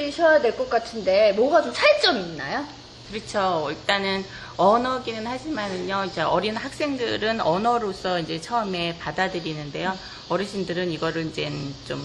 들으셔야 될 것 같은데 뭐가 좀 차이점이 있나요? 그렇죠. 일단은 언어기는 하지만은요, 이제 어린 학생들은 언어로서 이제 처음에 받아들이는데요. 어르신들은 이거를 이제 좀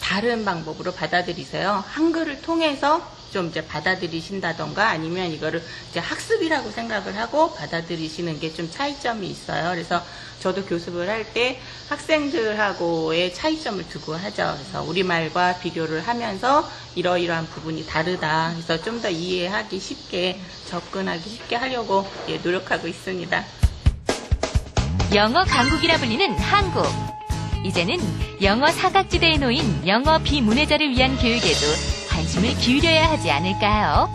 다른 방법으로 받아들이세요. 한글을 통해서 좀 이제 받아들이신다던가 아니면 이거를 이제 학습이라고 생각을 하고 받아들이시는 게 좀 차이점이 있어요. 그래서 저도 교습을 할 때 학생들하고의 차이점을 두고 하죠. 그래서 우리말과 비교를 하면서 이러이러한 부분이 다르다. 그래서 좀 더 이해하기 쉽게 접근하기 쉽게 하려고 노력하고 있습니다. 영어 강국이라 불리는 한국. 이제는 영어 사각지대에 놓인 영어 비문해자를 위한 교육에도 관심을 기울여야 하지 않을까요?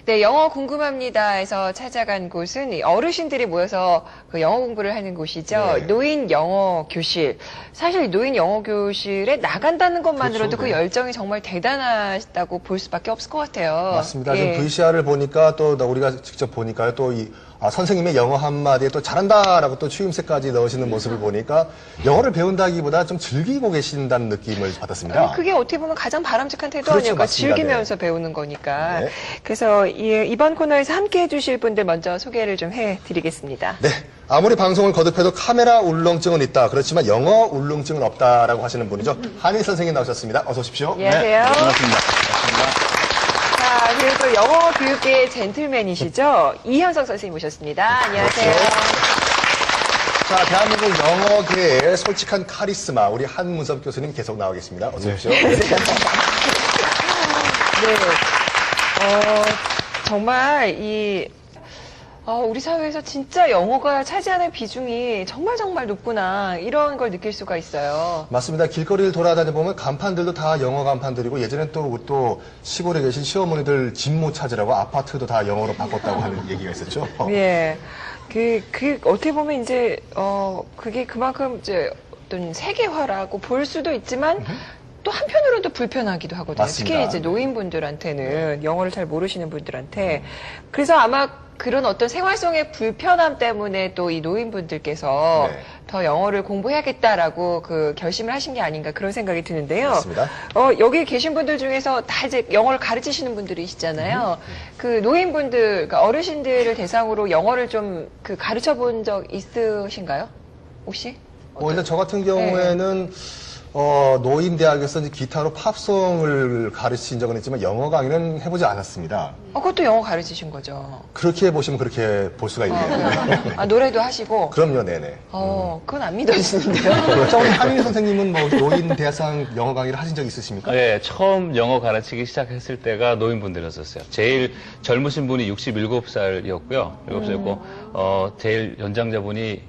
네, 영어 궁금합니다에서 찾아간 곳은 어르신들이 모여서 그 영어 공부를 하는 곳이죠. 네. 노인 영어 교실. 사실 노인 영어 교실에 나간다는 것만으로도 그렇죠, 그 네. 열정이 정말 대단하다고 볼 수밖에 없을 것 같아요. 맞습니다. 예. 지금 VCR을 보니까 또 우리가 직접 보니까요. 또 선생님의 영어 한마디에 또 잘한다라고 또 추임새까지 넣으시는 모습을 보니까 영어를 배운다기보다 좀 즐기고 계신다는 느낌을 받았습니다. 그게 어떻게 보면 가장 바람직한 태도 그렇죠, 아닐까. 맞습니다. 즐기면서 배우는 거니까. 네. 그래서 이번 코너에서 함께 해주실 분들 먼저 소개를 좀 해드리겠습니다. 네. 아무리 방송을 거듭해도 카메라 울렁증은 있다. 그렇지만 영어 울렁증은 없다라고 하시는 분이죠. 한일 선생님 나오셨습니다. 어서 오십시오. 안녕하세요. 반갑습니다. 자, 그리고 또 영어 교육계의 젠틀맨이시죠? 이현석 선생님 모셨습니다. 안녕하세요. 자, 대한민국 영어계의 솔직한 카리스마 우리 한문섭 교수님 계속 나와 계십니다. 어서 오십시오. 네. 정말 우리 사회에서 진짜 영어가 차지하는 비중이 정말 높구나 이런 걸 느낄 수가 있어요. 맞습니다. 길거리를 돌아다녀 보면 간판들도 다 영어 간판들이고 예전엔 또 시골에 계신 시어머니들 집 못 찾으라고 아파트도 다 영어로 바꿨다고 하는 얘기가 있었죠. 예. 어떻게 보면 이제, 그게 그만큼 이제 어떤 세계화라고 볼 수도 있지만 또 한편으로는 또 불편하기도 하거든요. 맞습니다. 특히 이제 노인분들한테는 영어를 잘 모르시는 분들한테. 그래서 아마 그런 어떤 생활 속의 불편함 때문에 또 이 노인분들께서 네. 더 영어를 공부해야겠다라고 그 결심을 하신 게 아닌가 그런 생각이 드는데요. 맞습니다. 여기 계신 분들 중에서 다 이제 영어를 가르치시는 분들이시잖아요. 그 노인분들, 그러니까 어르신들을 대상으로 영어를 좀 가르쳐 본 적 있으신가요? 혹시? 일단 저 같은 경우에는 노인대학에서 이제 기타로 팝송을 가르친 적은 있지만 영어 강의는 해보지 않았습니다. 그것도 영어 가르치신 거죠? 그렇게 보시면 그렇게 볼 수가 있네요. 노래도 하시고? 그럼요, 네네. 그건 안 믿어지는데요. 우리 한일 선생님은 뭐 노인 대상 영어 강의를 하신 적 있으십니까? 네, 처음 영어 가르치기 시작했을 때가 노인분들이었어요. 제일 젊으신 분이 67살이었고요. 7살이었고, 제일 연장자분이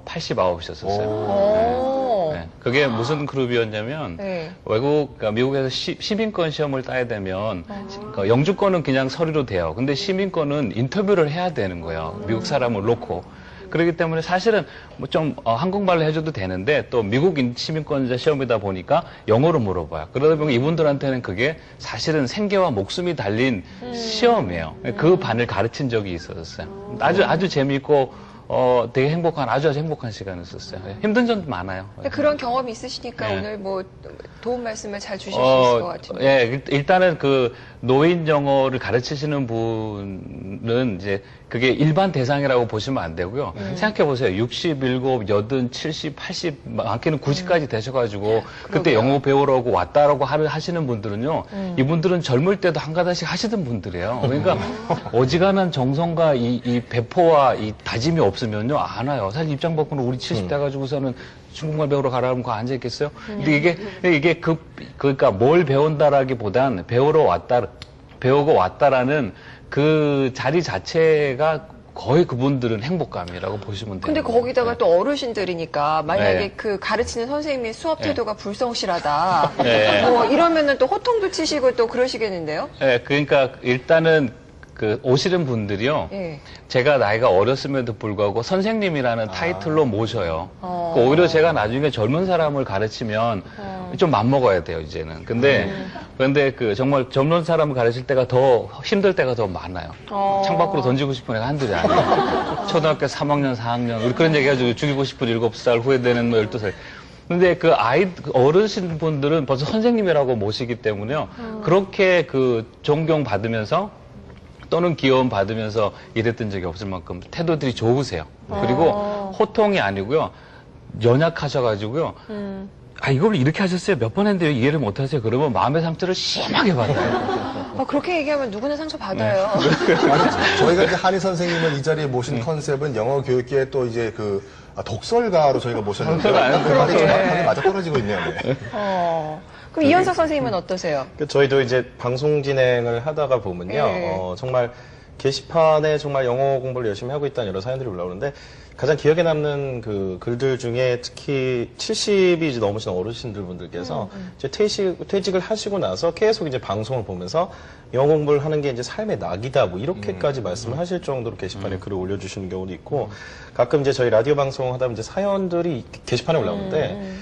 89이셨었어요. 네. 그게 무슨 그룹이었냐면 네. 그러니까 미국에서 시민권 시험을 따야 되면 그러니까 영주권은 그냥 서류로 돼요. 근데 시민권은 인터뷰를 해야 되는 거예요. 미국 사람을 놓고. 그렇기 때문에 사실은 뭐 좀 한국말로 해줘도 되는데 또 미국 시민권자 시험이다 보니까 영어로 물어봐요. 그러다 보면 이분들한테는 그게 사실은 생계와 목숨이 달린 시험이에요. 그 반을 가르친 적이 있었어요. 아주 재미있고 되게 아주 행복한 시간이었어요. 힘든 점도 많아요. 그런 경험이 있으시니까 네. 오늘 뭐 도움 말씀을 잘 주실 수 있을 것 같은데. 예, 일단은 그 노인 영어를 가르치시는 분은 이제 그게 일반 대상이라고 보시면 안 되고요. 생각해 보세요. 67, 80, 70, 80, 많게는 90까지 되셔가지고 그때 그러게요. 영어 배우라고 왔다라고 하시는 분들은요. 이분들은 젊을 때도 한 가닥씩 하시던 분들이에요. 그러니까 어지간한 정성과 이 배포와 이 다짐이 없으면요 안 와요. 사실 입장 바꾸는 우리 70 돼가지고서는 중국말 배우러 가라면 그거 앉아 있겠어요? 근데 이게 그러니까 뭘 배운다라기보단 배우고 왔다라는 그 자리 자체가 거의 그분들은 행복감이라고 보시면 돼요. 근데 거기다가 또 어르신들이니까 만약에 네. 그 가르치는 선생님의 수업 태도가 불성실하다. 네. 뭐 이러면은 또 호통도 치시고 또 그러시겠는데요? 네, 그러니까 일단은 그 오시는 분들이요. 예. 제가 나이가 어렸음에도 불구하고 선생님이라는 타이틀로 모셔요. 그 오히려 제가 나중에 젊은 사람을 가르치면 좀 맘먹어야 돼요, 이제는. 근데 그 정말 젊은 사람을 가르칠 때가 더 힘들 때가 더 많아요. 창밖으로 던지고 싶은 애가 한둘이 아니에요. 초등학교 3학년, 4학년. 우리 그런 얘기 해가지고 죽이고 싶은 7살 후회되는 뭐 12살. 근데 그 어르신분들은 벌써 선생님이라고 모시기 때문에요. 그렇게 그 존경받으면서 또는 귀여움 받으면서 이랬던 적이 없을 만큼 태도들이 좋으세요. 그리고 호통이 아니고요. 연약하셔가지고요. 이걸 이렇게 하셨어요? 몇 번 했는데 이해를 못 하세요? 그러면 마음의 상처를 심하게 받아요. 그렇게 얘기하면 누구나 상처 받아요. 아니, 저희가 이제 한희 선생님을 이 자리에 모신 컨셉은 영어 교육계의 또 이제 그 독설가로 저희가 모셨는데 그 말이 정확하게 맞아 떨어지고 있네요. 네. 그럼 이현석 선생님은 어떠세요? 저희도 이제 방송 진행을 하다가 보면요. 네. 정말 게시판에 정말 영어 공부를 열심히 하고 있다는 여러 사연들이 올라오는데 가장 기억에 남는 그 글들 중에 특히 70이 이제 넘으신 어르신들 분들께서 이제 퇴직을 하시고 나서 계속 이제 방송을 보면서 영어 공부를 하는 게 이제 삶의 낙이다 뭐 이렇게까지 말씀을 하실 정도로 게시판에 글을 올려주시는 경우도 있고 가끔 이제 저희 라디오 방송 하다 보면 이제 사연들이 게시판에 올라오는데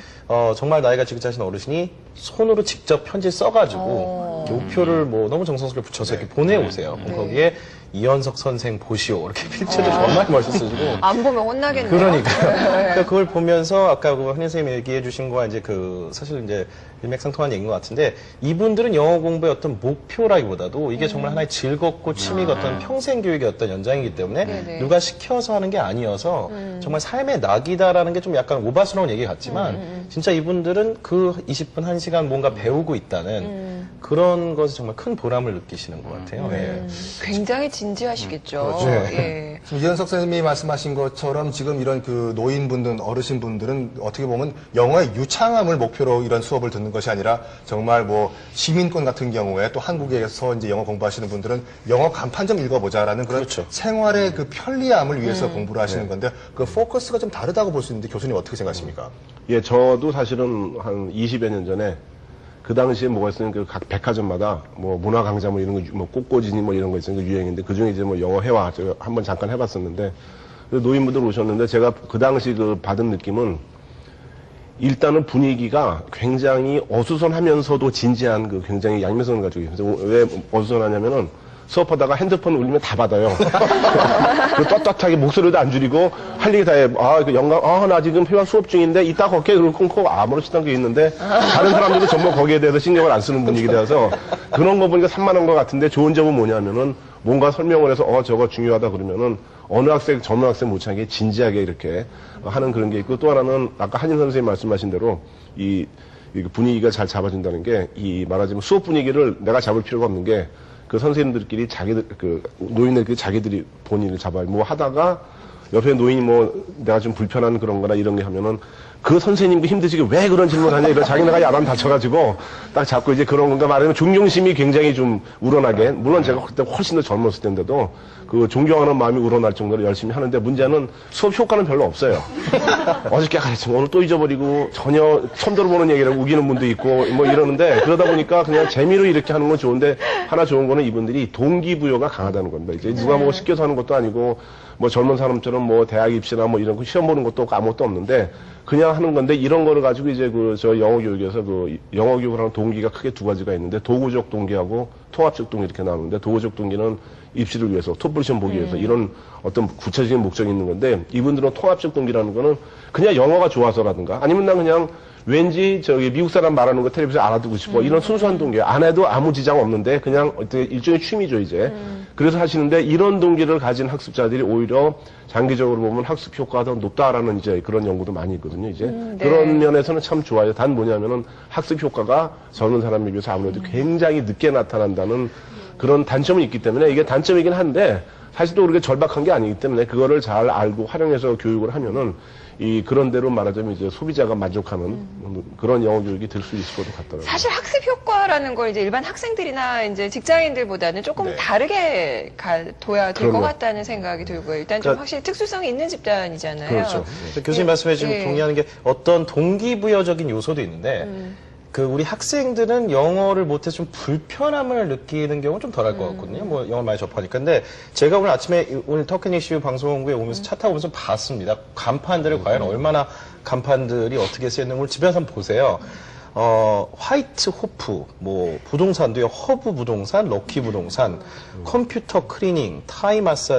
정말 나이가 지긋하신 어르신이 손으로 직접 편지 써가지고 이렇게 우표를 뭐 너무 정성스럽게 붙여서 이렇게 보내오세요. 그럼 거기에 이현석 선생 보시오 이렇게 필체를 정말 멋있어지고 안 보면 혼나겠네요. 그러니까요. 그러니까 그걸 보면서 아까 그 한희 선생님이 얘기해 주신 거와 이제 그 사실 이제 일맥상통한 얘기인 것 같은데 이분들은 영어 공부의 어떤 목표라기보다도 이게 정말 하나의 즐겁고 취미가 어떤 평생 교육의 어떤 연장이기 때문에 네네. 누가 시켜서 하는 게 아니어서 정말 삶의 낙이다라는 게 좀 약간 오바스러운 얘기 같지만 진짜 이분들은 그 20분 1시간 뭔가 배우고 있다는 그런 것에 정말 큰 보람을 느끼시는 것 같아요. 예. 굉장히 진지하시겠죠. 그렇죠. 예. 지금 이현석 선생님이 말씀하신 것처럼 지금 이런 그 노인분들, 어르신분들은 어떻게 보면 영어의 유창함을 목표로 이런 수업을 듣는 것이 아니라 정말 뭐 시민권 같은 경우에 또 한국에서 이제 영어 공부하시는 분들은 영어 간판 좀 읽어보자라는 그런 그렇죠. 생활의 그 편리함을 위해서 공부를 하시는 건데 그 포커스가 좀 다르다고 볼 수 있는데 교수님 어떻게 생각하십니까? 예, 저도 사실은 한 20여 년 전에 그 당시에 뭐가 있으면 그 각 백화점마다 뭐 문화 강좌 뭐 이런 거, 뭐 꽃꽂이니 뭐 이런 거 있으니까 유행인데 그 중에 이제 뭐 영어 회화 제가 한번 잠깐 해봤었는데 노인분들 오셨는데 제가 그 당시 그 받은 느낌은 일단은 분위기가 굉장히 어수선하면서도 진지한 그 굉장히 양면성을 가지고 있어요. 그래서 왜 어수선하냐면은 수업하다가 핸드폰 울리면 다 받아요. 그 떳떳하게 목소리도 안 줄이고 할 얘기 다 해. 그 영감, 나 지금 회화 수업 중인데 이따 걸게. 그러고 끊고 아무렇지도 않게 있는데 다른 사람들도 전부 거기에 대해서 신경을 안 쓰는 분위기 되어서 그런 거 보니까 산만한 것 같은데 좋은 점은 뭐냐면은 뭔가 설명을 해서 저거 중요하다 그러면은 어느 학생, 전문 학생 못하게 진지하게 이렇게 하는 그런 게 있고 또 하나는 아까 한인 선생님 말씀하신 대로 이 분위기가 잘 잡아준다는 게 이 말하자면 수업 분위기를 내가 잡을 필요가 없는 게 그 선생님들끼리 노인들끼리 자기들이 본인을 잡아요. 뭐 하다가 옆에 노인이 뭐 내가 좀 불편한 그런 거나 이런 게 하면은 그 선생님도 힘드시게 왜 그런 질문 하냐 이런 자기네가 야단 다쳐가지고 딱 잡고 이제 그런 건가 말하면 존경심이 굉장히 좀 우러나게 물론 제가 그때 훨씬 더 젊었을 텐데도 그 존경하는 마음이 우러날 정도로 열심히 하는데 문제는 수업 효과는 별로 없어요. 어저께 가르치면 오늘 또 잊어버리고 전혀 처음 들어보는 얘기라고 우기는 분도 있고 뭐 이러는데 그러다 보니까 그냥 재미로 이렇게 하는 건 좋은데 하나 좋은 거는 이분들이 동기부여가 강하다는 겁니다. 이제 누가 뭐 시켜서 하는 것도 아니고 뭐 젊은 사람처럼 뭐 대학 입시나 뭐 이런 거 시험 보는 것도 없고 아무것도 없는데 그냥 하는 건데 이런 거를 가지고 이제 저 영어 교육에서 그 영어 교육을 하는 동기가 크게 두 가지가 있는데 도구적 동기하고 통합적 동기 이렇게 나오는데 도구적 동기는 입시를 위해서 토플 시험 보기 위해서 이런 어떤 구체적인 목적이 있는 건데 이분들은 통합적 동기라는 거는 그냥 영어가 좋아서라든가 아니면 난 그냥 왠지 저기 미국 사람 말하는 거 텔레비전 알아두고 싶어 이런 순수한 동기 안 해도 아무 지장 없는데 그냥 어떤 일종의 취미죠 이제 그래서 하시는데 이런 동기를 가진 학습자들이 오히려 장기적으로 보면 학습 효과가 더 높다라는 이제 그런 연구도 많이 있거든요 이제 네. 그런 면에서는 참 좋아요. 단 뭐냐면은 학습 효과가 젊은 사람에 비해서 아무래도 굉장히 늦게 나타난다는 그런 단점이 있기 때문에 이게 단점이긴 한데 사실 또 그렇게 절박한 게 아니기 때문에 그거를 잘 알고 활용해서 교육을 하면은 그런 대로 말하자면 이제 소비자가 만족하는 그런 영어 교육이 될 수 있을 것 같더라고요. 사실 학습 효과라는 걸 이제 일반 학생들이나 이제 직장인들보다는 조금 네. 다르게 둬야 될 것 그럼요. 같다는 생각이 들고요. 일단 좀 그러니까- 확실히 특수성이 있는 집단이잖아요. 그렇죠. 교수님 말씀에 지금 예. 동의하는 게 어떤 동기부여적인 요소도 있는데 그 우리 학생들은 영어를 못해서 좀 불편함을 느끼는 경우는 좀 덜할 것 같거든요. 뭐 영어를 많이 접하니까. 근데 제가 오늘 아침에 오늘 터키니시 방송국에 오면서 차 타고 오면서 봤습니다. 간판들을 과연 얼마나 간판들이 어떻게 쓰였는지 오늘 집에서 한번 보세요. 화이트 호프, 뭐 부동산도요. 허브 부동산, 럭키 부동산, 컴퓨터 클리닝, 타이 마사지